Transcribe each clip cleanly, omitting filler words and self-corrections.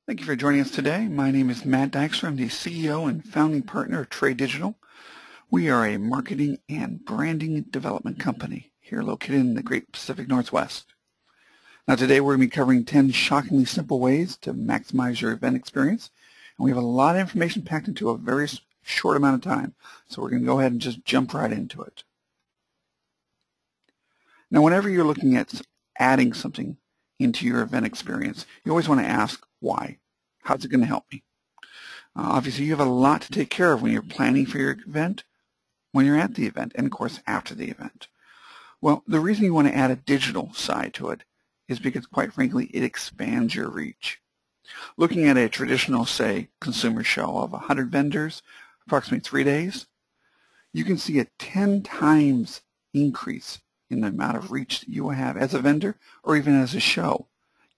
Thank you for joining us today. My name is Matt Dykstra. I'm the CEO and founding partner of Trade Digital. We are a marketing and branding development company here located in the Great Pacific Northwest. Now today we're going to be covering 10 shockingly simple ways to maximize your event experience. And we have a lot of information packed into a very short amount of time. So we're going to go ahead and just jump right into it. Now whenever you're looking at adding something into your event experience, you always want to ask why. How's it going to help me? Obviously, you have a lot to take care of when you're planning for your event, when you're at the event, and of course after the event. Well, the reason you want to add a digital side to it is because, quite frankly, it expands your reach. Looking at a traditional, say, consumer show of 100 vendors, approximately 3 days, you can see a 10 times increase in the amount of reach that you will have as a vendor or even as a show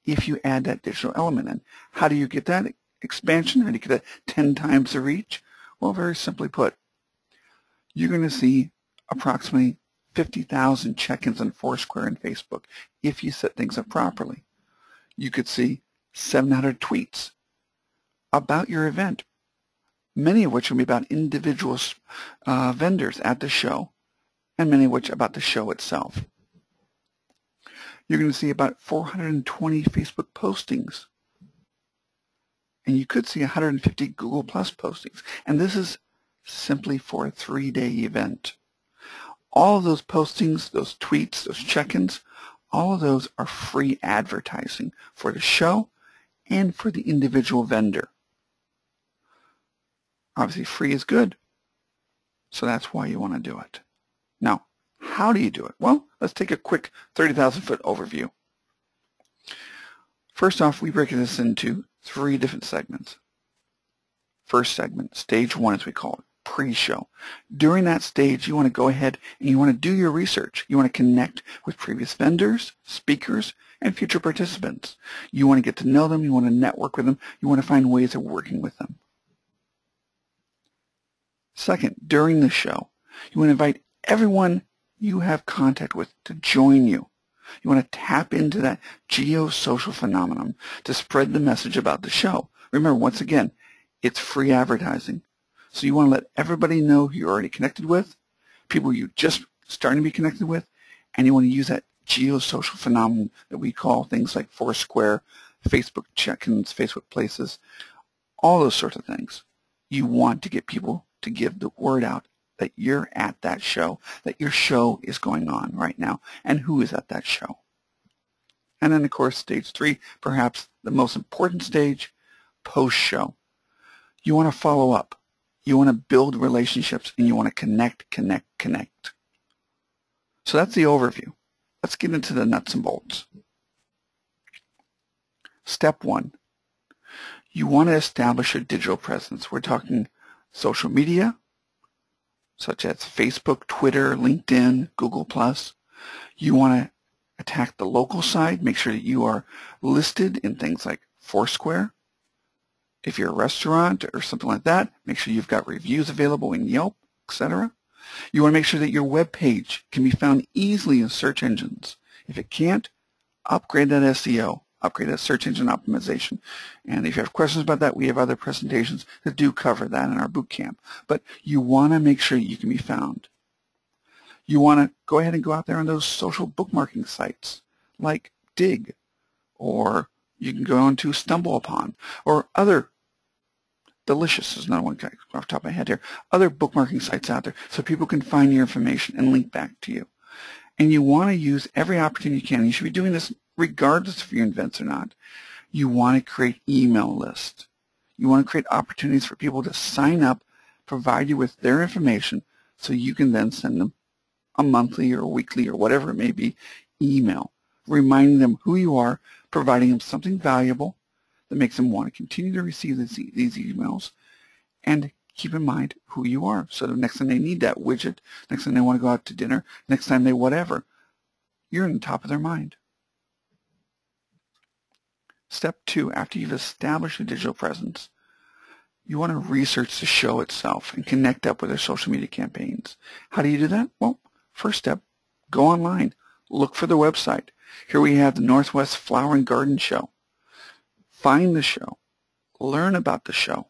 if you add that digital element in. How do you get that expansion? How do you get that 10 times the reach? Well, very simply put, you're going to see approximately 50,000 check-ins on Foursquare and Facebook if you set things up properly. You could see 700 tweets about your event, many of which will be about individual vendors at the show, and many of which about the show itself. You're going to see about 420 Facebook postings. And you could see 150 Google Plus postings. And this is simply for a 3-day event. All of those postings, those tweets, those check-ins, all of those are free advertising for the show and for the individual vendor. Obviously, free is good. So that's why you want to do it. Now, how do you do it? Well, let's take a quick 30,000-foot overview. First off, we break this into 3 different segments. First segment, stage 1 as we call it, pre-show. During that stage, you want to go ahead and you want to do your research. You want to connect with previous vendors, speakers, and future participants. You want to get to know them. You want to network with them. You want to find ways of working with them. Second, during the show, you want to invite everyone you have contact with to join you. You want to tap into that geosocial phenomenon to spread the message about the show. Remember, once again, it's free advertising. So you want to let everybody know who you're already connected with, people you're just starting to be connected with, and you want to use that geosocial phenomenon that we call things like Foursquare, Facebook check-ins, Facebook places, all those sorts of things. You want to get people to give the word out that you're at that show, that your show is going on right now, and who is at that show. And then, of course, stage 3, perhaps the most important stage, post-show. You want to follow up. You want to build relationships, and you want to connect. So that's the overview. Let's get into the nuts and bolts. Step 1, you want to establish a digital presence. We're talking social media, such as Facebook, Twitter, LinkedIn, Google+. You want to attack the local side, make sure that you are listed in things like Foursquare. If you're a restaurant or something like that, make sure you've got reviews available in Yelp, etc. You want to make sure that your web page can be found easily in search engines. If it can't, upgrade that SEO. Upgrade that search engine optimization. And if you have questions about that, we have other presentations that do cover that in our boot camp. But you want to make sure you can be found. You want to go ahead and go out there on those social bookmarking sites like Dig, or you can go on to StumbleUpon, or other, Delicious is another one off the top of my head here, other bookmarking sites out there so people can find your information and link back to you. And you want to use every opportunity you can. You should be doing this regardless if you're in events or not. You want to create email lists. You want to create opportunities for people to sign up, provide you with their information, so you can then send them a monthly or weekly or whatever it may be email, reminding them who you are, providing them something valuable that makes them want to continue to receive these emails, and keep in mind who you are. So the next time they need that widget, next time they want to go out to dinner, next time they whatever, you're on the top of their mind. Step 2, after you've established a digital presence, you want to research the show itself and connect up with their social media campaigns. How do you do that? Well, first step, go online. Look for the website. Here we have the Northwest Flower and Garden Show. Find the show. learn about the show,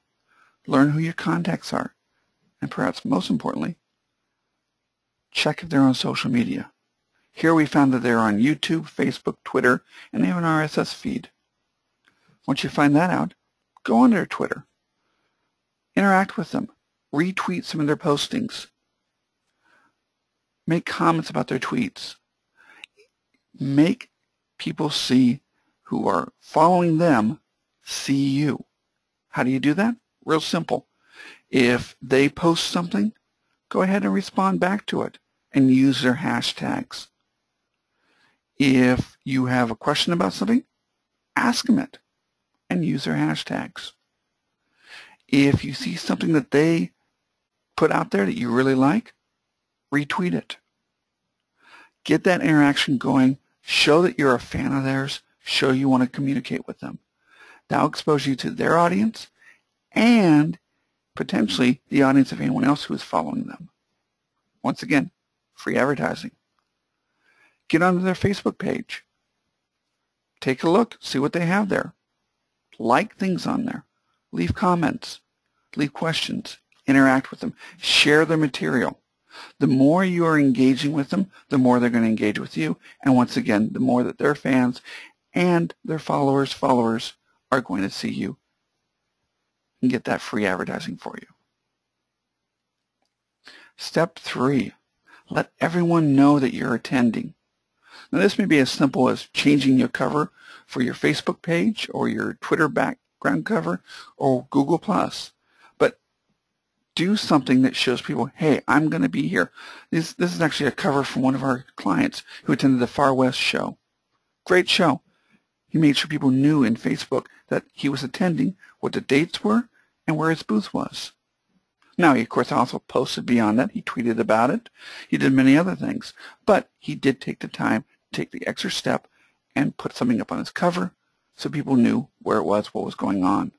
learn who your contacts are, and perhaps most importantly, check if they're on social media. Here we found that they're on YouTube, Facebook, Twitter, and they have an RSS feed. Once you find that out, go on their Twitter. Interact with them. Retweet some of their postings. Make comments about their tweets. Make people who are following them see you. How do you do that? Real simple. If they post something, go ahead and respond back to it and use their hashtags. If you have a question about something, ask them it and use their hashtags. If you see something that they put out there that you really like, retweet it. Get that interaction going. Show that you're a fan of theirs. Show you want to communicate with them. That will expose you to their audience and potentially the audience of anyone else who is following them. Once again, free advertising. Get onto their Facebook page. Take a look. See what they have there. Like things on there. Leave comments. Leave questions. Interact with them. Share their material. The more you are engaging with them, the more they're going to engage with you. And once again, the more that their fans and their followers are going to see you and get that free advertising for you. Step 3, let everyone know that you're attending. Now this may be as simple as changing your cover for your Facebook page or your Twitter background cover or Google+. But do something that shows people, hey, I'm going to be here. This is actually a cover from one of our clients who attended the Far West show. Great show. He made sure people knew in Facebook that he was attending, what the dates were, and where his booth was. Now, he, of course, also posted beyond that. He tweeted about it. He did many other things. But he did take the time, take the extra step, and put something up on his cover so people knew where it was, what was going on.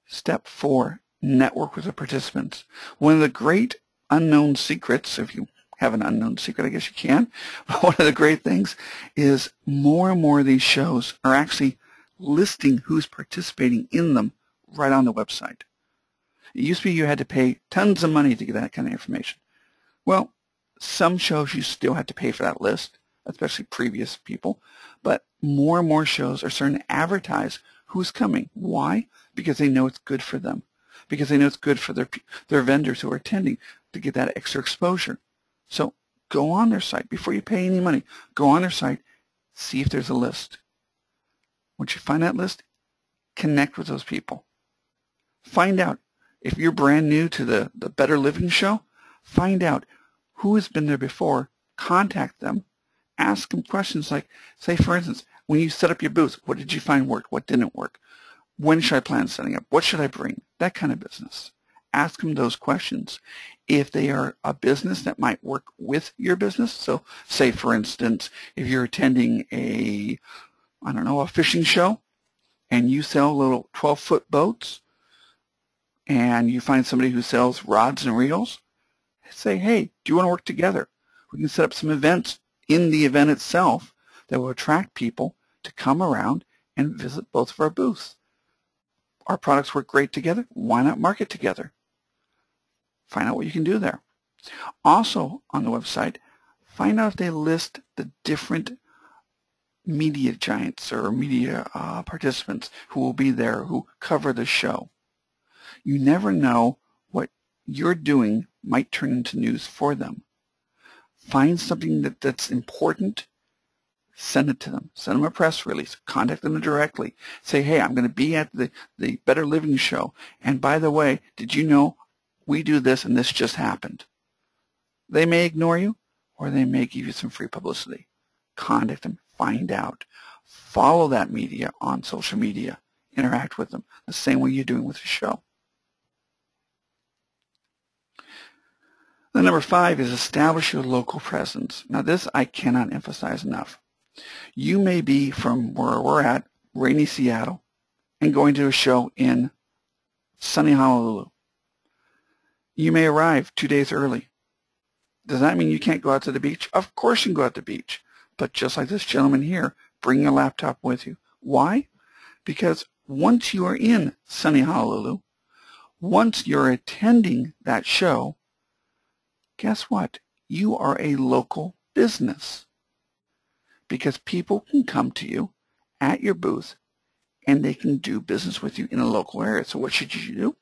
Step 4, network with the participants. One of the great unknown secrets, if you have an unknown secret, I guess you can, but one of the great things is more and more of these shows are actually listing who's participating in them right on the website. It used to be you had to pay tons of money to get that kind of information. Well, some shows you still have to pay for that list, especially previous people, but more and more shows are starting to advertise who's coming. Why? Because they know it's good for them. Because they know it's good for their vendors who are attending to get that extra exposure. So go on their site before you pay any money. Go on their site, see if there's a list. Once you find that list, connect with those people. Find out if you're brand new to the Better Living Show, find out who has been there before, contact them, ask them questions like, say for instance, when you set up your booth, what did you find worked, what didn't work? When should I plan setting up? What should I bring? That kind of business. Ask them those questions. If they are a business that might work with your business, so say for instance, if you're attending a fishing show and you sell little 12-foot boats and you find somebody who sells rods and reels, say, hey, do you want to work together? We can set up some events in the event itself that will attract people to come around and visit both of our booths. Our products work great together. Why not market together? Find out what you can do there. Also on the website, find out if they list the different media giants or media participants who will be there, who cover the show. You never know what you're doing might turn into news for them. Find something that's important, send it to them. Send them a press release. Contact them directly. Say, hey, I'm going to be at the Better Living Show, and by the way, did you know we do this and this just happened? They may ignore you, or they may give you some free publicity. Contact them. Find out. Follow that media on social media. Interact with them the same way you're doing with the show. Then number 5 is establish your local presence. Now this I cannot emphasize enough. You may be from where we're at, rainy Seattle, and going to a show in sunny Honolulu. You may arrive 2 days early. Does that mean you can't go out to the beach? Of course you can go out to the beach. But just like this gentleman here, bring your laptop with you. Why? Because once you are in sunny Honolulu, once you're attending that show, guess what? You are a local business. Because people can come to you at your booth and they can do business with you in a local area. So what should you do?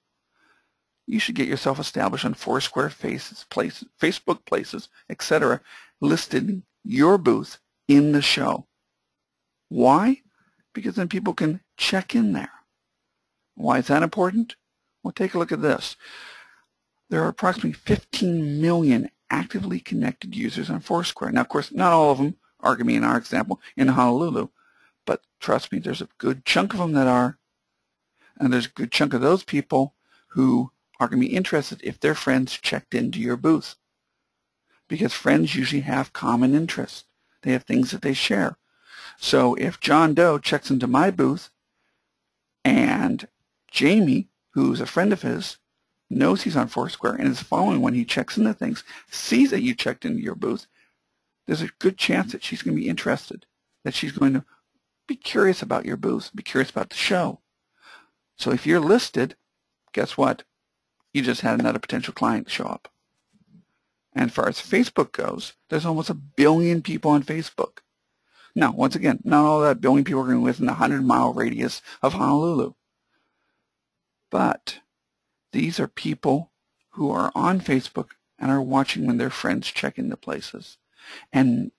You should get yourself established on Foursquare, Facebook Places, etc., listed your booth in the show. Why? Because then people can check in there. Why is that important? Well, take a look at this. There are approximately 15 million actively connected users on Foursquare. Now, of course, not all of them are going to be, in our example, in Honolulu, but trust me, there's a good chunk of them that are, and there's a good chunk of those people who are going to be interested if their friends checked into your booth. Because friends usually have common interests. They have things that they share. So if John Doe checks into my booth and Jamie, who's a friend of his, knows he's on Foursquare and is following when he checks into things, sees that you checked into your booth, there's a good chance that she's going to be interested, that she's going to be curious about your booth, be curious about the show. So if you're listed, guess what? You just had another potential client show up. And as far as Facebook goes, there's almost 1 billion people on Facebook. Now, once again, not all that billion people are going to be within the 100-mile radius of Honolulu. But these are people who are on Facebook and are watching when their friends check into places. And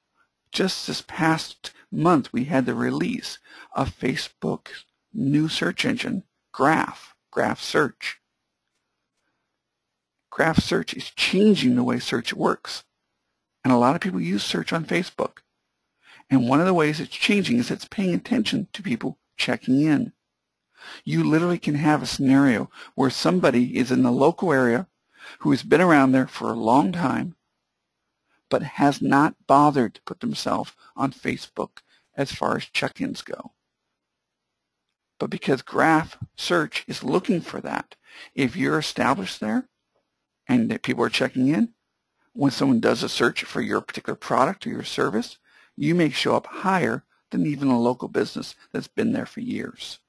just this past month, we had the release of Facebook's new search engine, Graph Search. Graph Search is changing the way search works. And a lot of people use search on Facebook. And one of the ways it's changing is it's paying attention to people checking in. You literally can have a scenario where somebody is in the local area who has been around there for a long time but has not bothered to put themselves on Facebook as far as check-ins go. But because Graph Search is looking for that, if you're established there and that people are checking in, when someone does a search for your particular product or your service, you may show up higher than even a local business that's been there for years.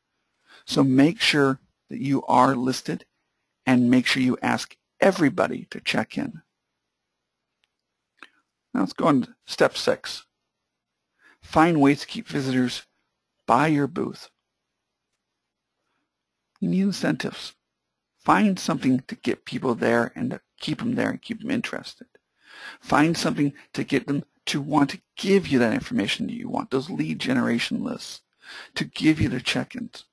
So make sure that you are listed and make sure you ask everybody to check in. Now let's go on to step 6. Find ways to keep visitors by your booth. You need incentives. Find something to get people there and to keep them there and keep them interested. Find something to get them to want to give you that information that you want, those lead generation lists, to give you their check-ins.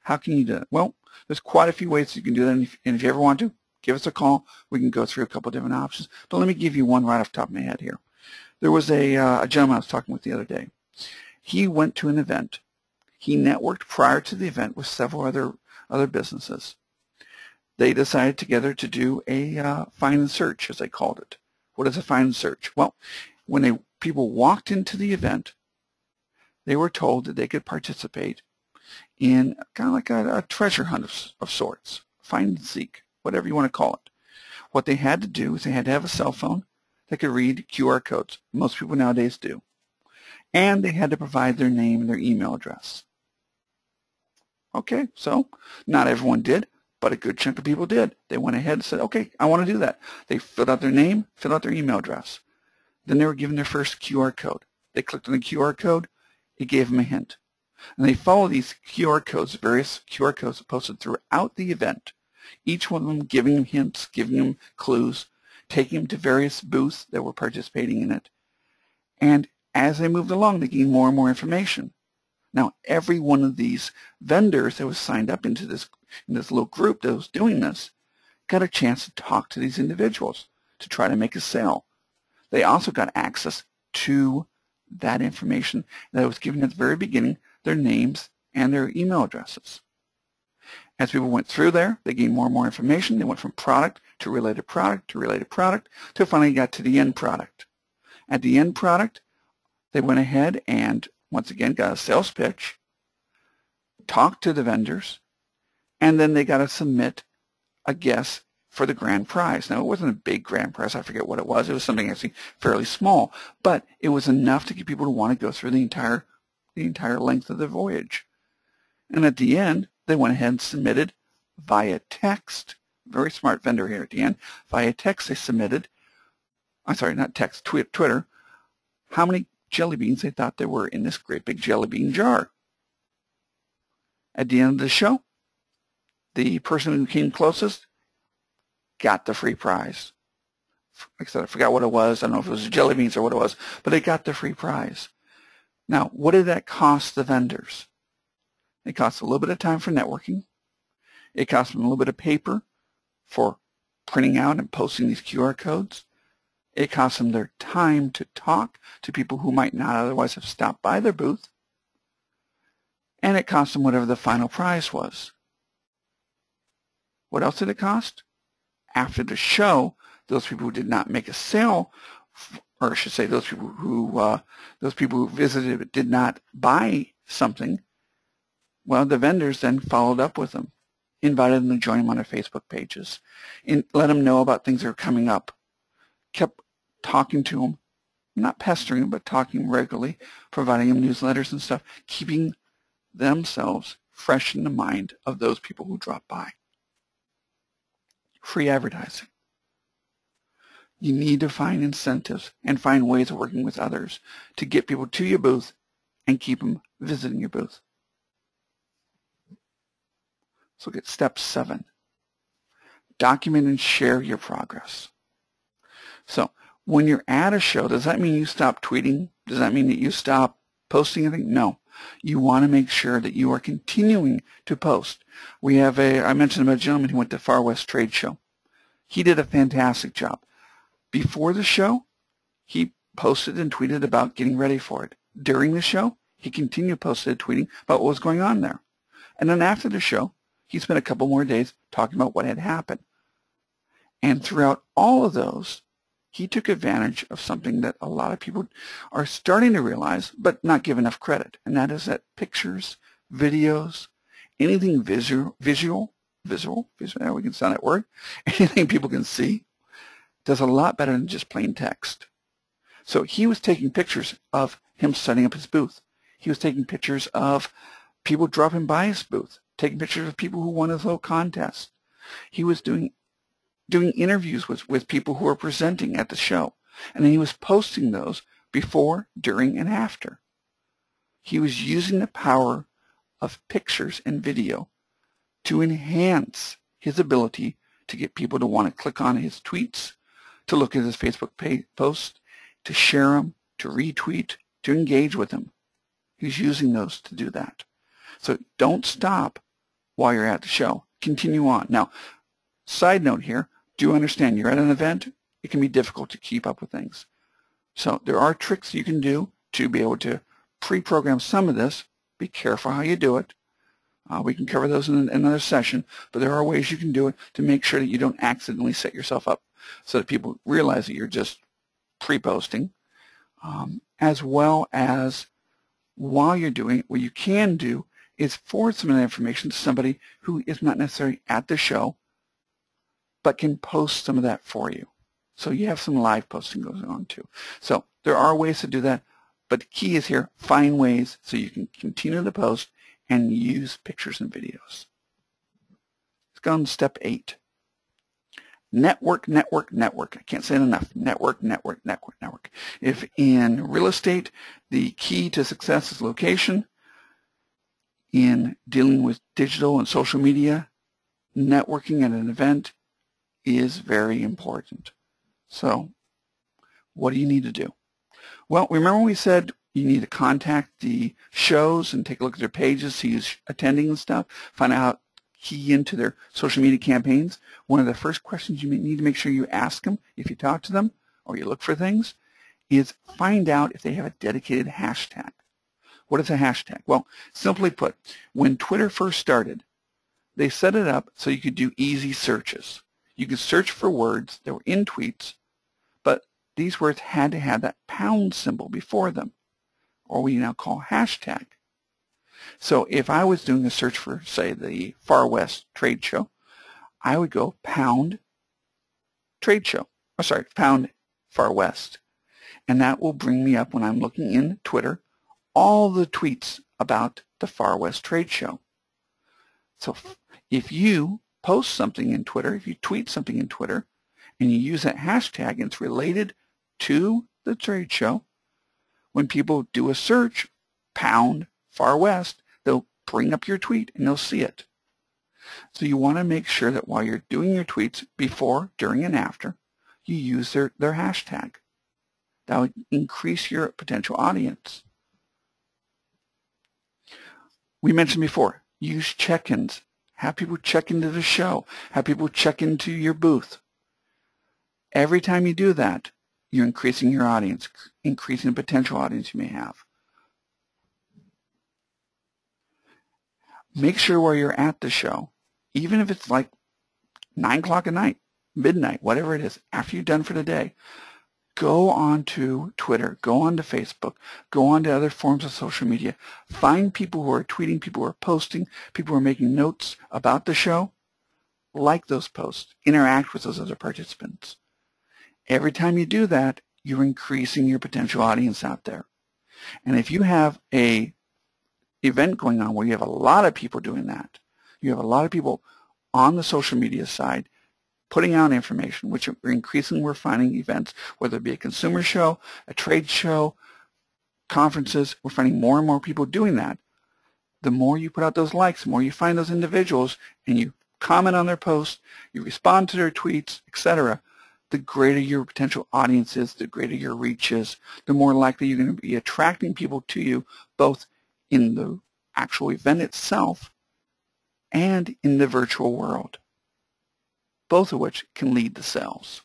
How can you do that? Well, there's quite a few ways you can do that, and if you ever want to, give us a call. We can go through a couple different options. But let me give you one right off the top of my head here. There was a gentleman I was talking with the other day. He went to an event. He networked prior to the event with several other businesses. They decided together to do a find and search, as they called it. What is a find and search? Well, when people walked into the event, they were told that they could participate in kind of like a treasure hunt of sorts, find and seek, whatever you want to call it. What they had to do is they had to have a cell phone that could read QR codes. Most people nowadays do. And they had to provide their name and their email address. Okay, so not everyone did, but a good chunk of people did. They went ahead and said, okay, I want to do that. They filled out their name, filled out their email address. Then they were given their first QR code. They clicked on the QR code. It gave them a hint. And they followed these QR codes, various QR codes posted throughout the event, each one of them giving them hints, giving them clues, taking them to various booths that were participating in it. And as they moved along, they gained more and more information. Now, every one of these vendors that was signed up into this little group that was doing this got a chance to talk to these individuals to try to make a sale. They also got access to that information that was given at the very beginning, their names and their email addresses. As people went through there, they gained more and more information. They went from product to related product to related product till finally got to the end product. At the end product, they went ahead and once again got a sales pitch, talked to the vendors, and then they got to submit a guess for the grand prize. Now, it wasn't a big grand prize. I forget what it was. It was something actually fairly small, but it was enough to get people to want to go through the entire length of the voyage. And at the end, they went ahead and submitted via text. Very smart vendor here at the end. Via text, they submitted, I'm sorry, not text, Twitter, how many jelly beans they thought there were in this great big jelly bean jar. At the end of the show, the person who came closest got the free prize. Like I said, I forgot what it was. I don't know if it was jelly beans or what it was, but they got the free prize. Now, what did that cost the vendors? It cost a little bit of time for networking. It cost them a little bit of paper for printing out and posting these QR codes. It cost them their time to talk to people who might not otherwise have stopped by their booth. And it cost them whatever the final prize was. What else did it cost? After the show, those people who did not make a sale, or I should say those people who visited but did not buy something, well, the vendors then followed up with them, invited them to join them on their Facebook pages, and let them know about things that are coming up, kept talking to them, not pestering them, but talking regularly, providing them newsletters and stuff, keeping themselves fresh in the mind of those people who drop by. Free advertising. You need to find incentives and find ways of working with others to get people to your booth and keep them visiting your booth. Let's look at step 7. Document and share your progress. So when you're at a show, does that mean you stop tweeting? Does that mean that you stop posting anything? No. You want to make sure that you are continuing to post. We have I mentioned about a gentleman who went to Far West Trade Show. He did a fantastic job. Before the show, he posted and tweeted about getting ready for it. During the show, he continued posted tweeting about what was going on there. And then after the show, he spent a couple more days talking about what had happened. And throughout all of those, he took advantage of something that a lot of people are starting to realize but not give enough credit, and that is that pictures, videos, anything visual, now we can sound that word, anything people can see, does a lot better than just plain text. So he was taking pictures of him setting up his booth. He was taking pictures of people dropping by his booth, taking pictures of people who won his little contest. He was doing interviews with people who were presenting at the show, and then he was posting those before, during, and after. He was using the power of pictures and video to enhance his ability to get people to want to click on his tweets, to look at his Facebook posts, to share them, to retweet, to engage with them. He's using those to do that. So don't stop while you're at the show. Continue on. Now, side note here, do understand you're at an event, it can be difficult to keep up with things. So there are tricks you can do to be able to pre-program some of this. Be careful how you do it. We can cover those in another session, but there are ways you can do it to make sure that you don't accidentally set yourself up so that people realize that you're just pre-posting, as well as while you're doing it, what you can do is forward some of that information to somebody who is not necessarily at the show, but can post some of that for you. So you have some live posting going on too. So there are ways to do that, but the key is here, find ways so you can continue to post and use pictures and videos. Let's go on to step 8. Network, network, network. I can't say it enough. Network, network, network, network. If in real estate, the key to success is location, in dealing with digital and social media, networking at an event is very important. So what do you need to do? Well, remember we said you need to contact the shows and take a look at their pages, see who's attending and stuff, find out how to key into their social media campaigns. One of the first questions you need to make sure you ask them if you talk to them or you look for things is find out if they have a dedicated hashtag. What is a hashtag? Well, simply put, when Twitter first started, they set it up so you could do easy searches. You could search for words that were in tweets, but these words had to have that pound symbol before them, or we now call hashtag. So if I was doing a search for, say, the Far West Trade Show, I would go pound trade show, or sorry, pound Far West. And that will bring me up when I'm looking in Twitter, all the tweets about the Far West Trade Show. So if you post something in Twitter, if you tweet something in Twitter, and you use that hashtag and it's related to the trade show, when people do a search, pound Far West, they'll bring up your tweet and they'll see it. So you want to make sure that while you're doing your tweets, before, during, and after, you use their hashtag. That would increase your potential audience. We mentioned before, use check-ins. Have people check into the show. Have people check into your booth. Every time you do that, you're increasing your audience, increasing the potential audience you may have. Make sure while you're at the show, even if it's like 9 o'clock at night, midnight, whatever it is, after you're done for the day, go on to Twitter, go on to Facebook, go on to other forms of social media. Find people who are tweeting, people who are posting, people who are making notes about the show. Like those posts. Interact with those other participants. Every time you do that, you're increasing your potential audience out there. And if you have an event going on where you have a lot of people doing that, you have a lot of people on the social media side putting out information, which are increasingly we're finding events, whether it be a consumer show, a trade show, conferences, we're finding more and more people doing that. The more you put out those likes, the more you find those individuals and you comment on their posts, you respond to their tweets, etc., the greater your potential audience is, the greater your reach is, the more likely you're going to be attracting people to you, both in the actual event itself and in the virtual world, both of which can lead to sales.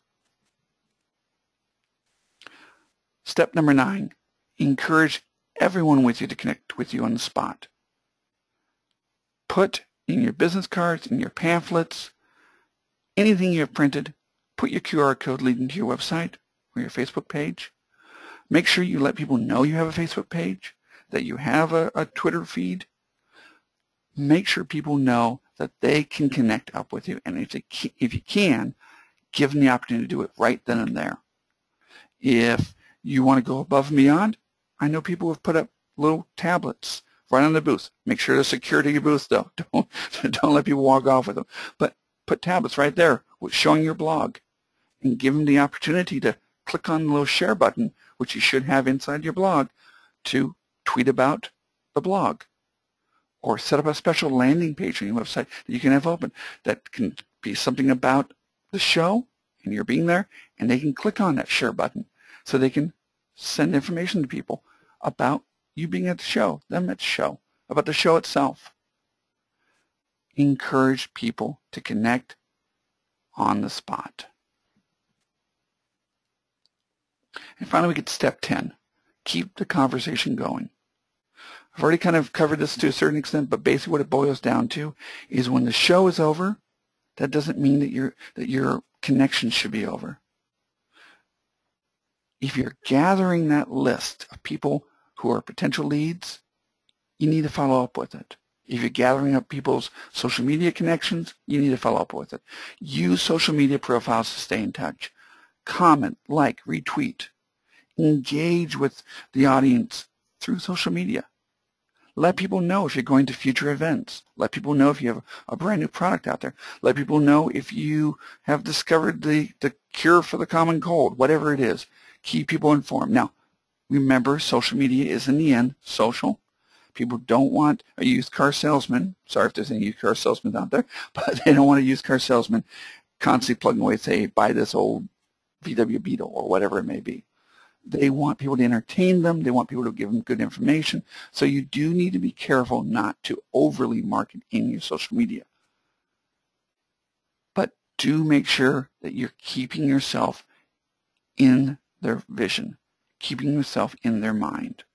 Step number 9, encourage everyone with you to connect with you on the spot. Put in your business cards, in your pamphlets, anything you have printed, put your QR code leading to your website or your Facebook page. Make sure you let people know you have a Facebook page, that you have a Twitter feed. Make sure people know that they can connect up with you, and if you can, give them the opportunity to do it right then and there. If you want to go above and beyond, I know people have put up little tablets right on the booth. Make sure they're secure to your booth, though. Don't let people walk off with them. But put tablets right there showing your blog, and give them the opportunity to click on the little share button, which you should have inside your blog, to tweet about the blog. Or set up a special landing page on your website that you can have open that can be something about the show and you're being there, and they can click on that share button so they can send information to people about you being at the show, them at the show, about the show itself. Encourage people to connect on the spot. And finally, we get to step 10. Keep the conversation going. I've already kind of covered this to a certain extent, but basically what it boils down to is when the show is over, that doesn't mean that your connection should be over. If you're gathering that list of people who are potential leads, you need to follow up with it. If you're gathering up people's social media connections, you need to follow up with it. Use social media profiles to stay in touch. Comment, like, retweet. Engage with the audience through social media. Let people know if you're going to future events. Let people know if you have a brand new product out there. Let people know if you have discovered the cure for the common cold, whatever it is. Keep people informed. Now, remember, social media is in the end social. People don't want a used car salesman. Sorry if there's any used car salesmen out there, but they don't want a used car salesman constantly plugging away, say, buy this old VW Beetle or whatever it may be. They want people to entertain them. They want people to give them good information. So you do need to be careful not to overly market in your social media. But do make sure that you're keeping yourself in their vision, keeping yourself in their mind.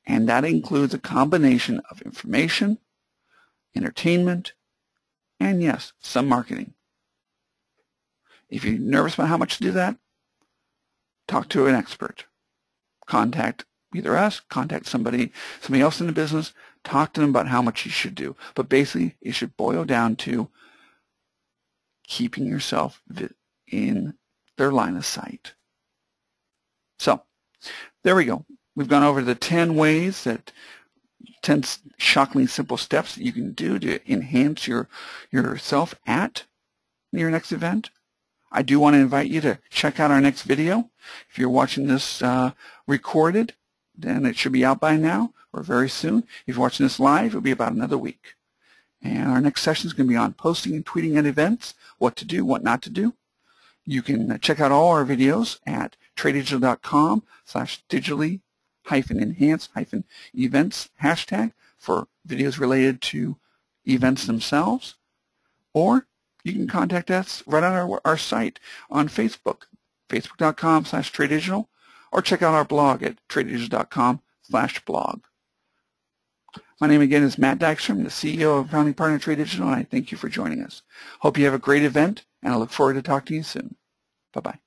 And that includes a combination of information, entertainment, and yes, some marketing. If you're nervous about how much to do that, talk to an expert. Contact either us, contact somebody else in the business, talk to them about how much you should do. But basically, it should boil down to keeping yourself in their line of sight. So, there we go. We've gone over the 10 ways that 10 shockingly simple steps that you can do to enhance yourself at your next event. I do want to invite you to check out our next video. If you're watching this recorded, then it should be out by now or very soon. If you're watching this live, it'll be about another week. And our next session is going to be on posting and tweeting at events, what to do, what not to do. You can check out all our videos at tradedigital.com/digitally-enhance-events hashtag for videos related to events themselves. Or you can contact us right on our site on Facebook, facebook.com/tradedigital, or check out our blog at tradedigital.com/blog. My name again is Matt Dykstra, the CEO of founding partner of Trade Digital, and I thank you for joining us. Hope you have a great event, and I look forward to talking to you soon. Bye-bye.